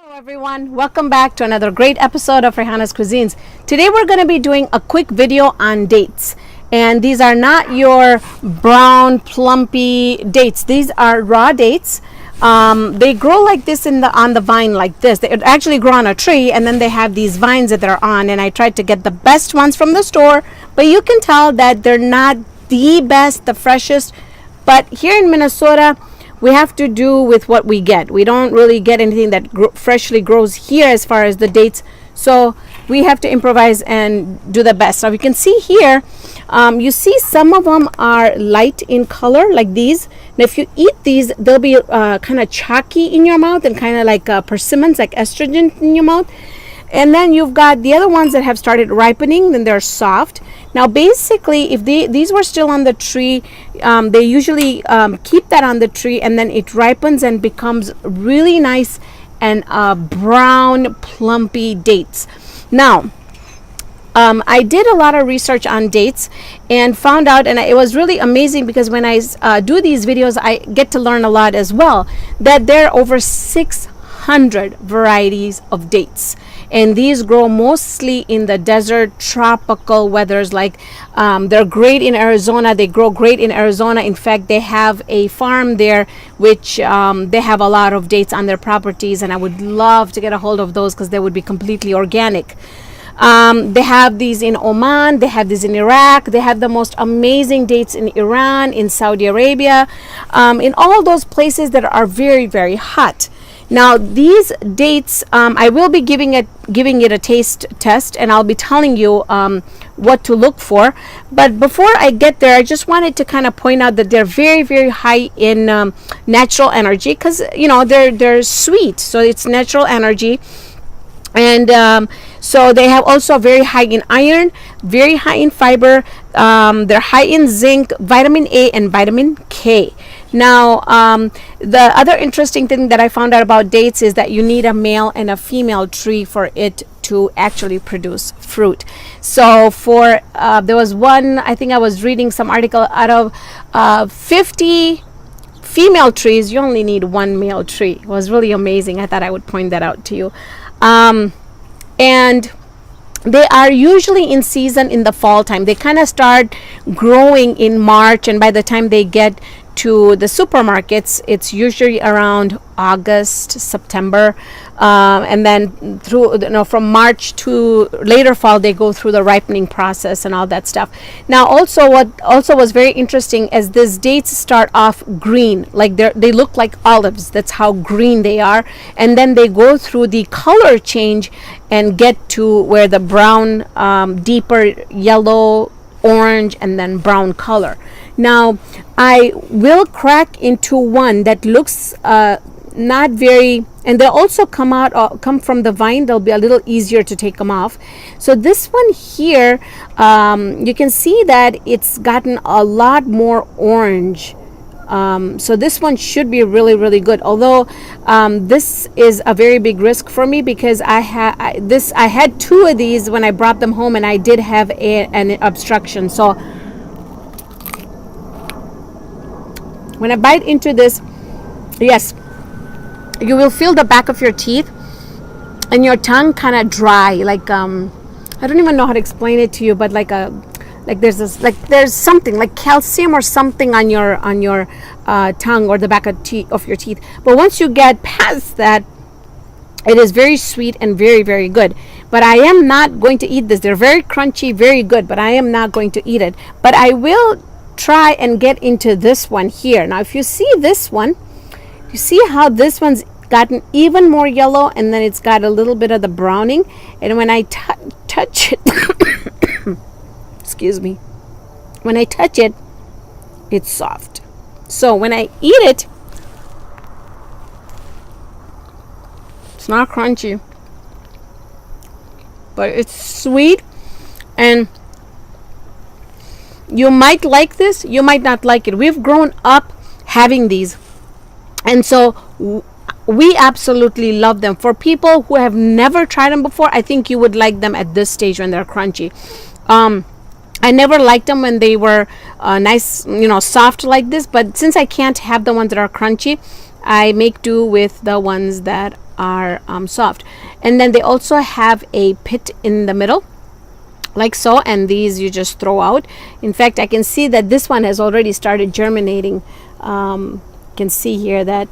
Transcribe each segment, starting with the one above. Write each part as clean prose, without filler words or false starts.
Hello everyone, welcome back to another great episode of Rehana's Cuisines. Today we're going to be doing a quick video on dates, and these are not your brown plumpy dates. These are raw dates. They grow like this on the vine like this. They actually grow on a tree, and then they have these vines that they're on, and I tried to get the best ones from the store, but you can tell that they're not the best, the freshest. But here in Minnesota, we have to do with what we get. We don't really get anything that freshly grows here as far as the dates. So we have to improvise and do the best. So you can see here, you see some of them are light in color like these. Now if you eat these, they'll be kind of chalky in your mouth and kind of like persimmons, like estrogen in your mouth. And then you've got the other ones that have started ripening, then they're soft. Now basically, if these were still on the tree, they usually keep that on the tree, and then it ripens and becomes really nice and brown plumpy dates. Now I did a lot of research on dates and found out, and it was really amazing because when I do these videos, I get to learn a lot as well, that there are over 600 varieties of dates, and these grow mostly in the desert tropical weathers. Like they're great in Arizona. They grow great in Arizona. In fact, they have a farm there which they have a lot of dates on their properties, and I would love to get a hold of those because they would be completely organic. They have these in Oman, they have these in Iraq, they have the most amazing dates in Iran, in Saudi Arabia, in all those places that are very, very hot. Now these dates, I will be giving it a taste test, and I'll be telling you what to look for. But before I get there, I just wanted to kind of point out that they're very, very high in natural energy, because you know they're sweet, so it's natural energy. And so they have also very high in iron, very high in fiber. They're high in zinc, vitamin A, and vitamin K. Now the other interesting thing that I found out about dates is that you need a male and a female tree for it to actually produce fruit. So for there was one, I think I was reading some article, out of 50 female trees, you only need one male tree. It was really amazing. I thought I would point that out to you. And they are usually in season in the fall time. They kind of start growing in March, and by the time they get to the supermarkets, it's usually around August, September, and then through, you know, from March to later fall, they go through the ripening process and all that stuff. Now also, what also was very interesting is these dates start off green, like they look like olives. That's how green they are, and then they go through the color change and get to where the brown, deeper yellow, orange, and then brown color. Now I will crack into one that looks not very, and they also come from the vine. They'll be a little easier to take them off. So this one here, you can see that it's gotten a lot more orange. So this one should be really, really good. Although this is a very big risk for me, because I had two of these when I brought them home, and I did have an obstruction. So when I bite into this, yes, you will feel the back of your teeth and your tongue kind of dry, like I don't even know how to explain it to you, but like there's something like calcium or something on your tongue or the back of your teeth. But once you get past that, it is very sweet and very, very good. But I am not going to eat this. They're very crunchy, very good, but I am not going to eat it. But I will try and get into this one here. Now if you see this one, you see how this one's gotten even more yellow, and then it's got a little bit of the browning, and when I touch it excuse me, when I touch it, it's soft. So when I eat it, it's not crunchy, but it's sweet. And you might like this, you might not like it. We've grown up having these, and so we absolutely love them. For people who have never tried them before, I think you would like them at this stage when they're crunchy. I never liked them when they were nice, soft like this, but since I can't have the ones that are crunchy, I make do with the ones that are soft. And then they also have a pit in the middle, like so, and these you just throw out. In fact, I can see that this one has already started germinating. You can see here that,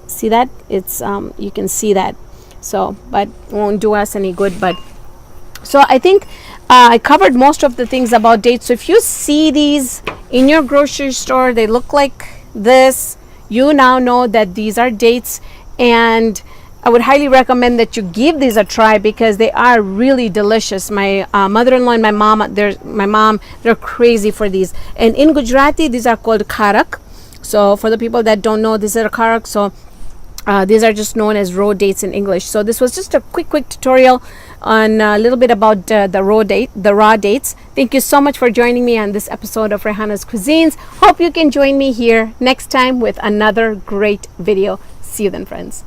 see that it's you can see that. So, but it won't do us any good. But so I think I covered most of the things about dates. So if you see these in your grocery store, they look like this, you now know that these are dates. And I would highly recommend that you give these a try because they are really delicious. My mother-in-law and my mom, they're crazy for these. And in Gujarati, these are called karak. So for the people that don't know, these are karak. So these are just known as raw dates in English. So this was just a quick tutorial on a little bit about the raw dates. Thank you so much for joining me on this episode of Rehana's Cuisines. Hope you can join me here next time with another great video. See you then, friends.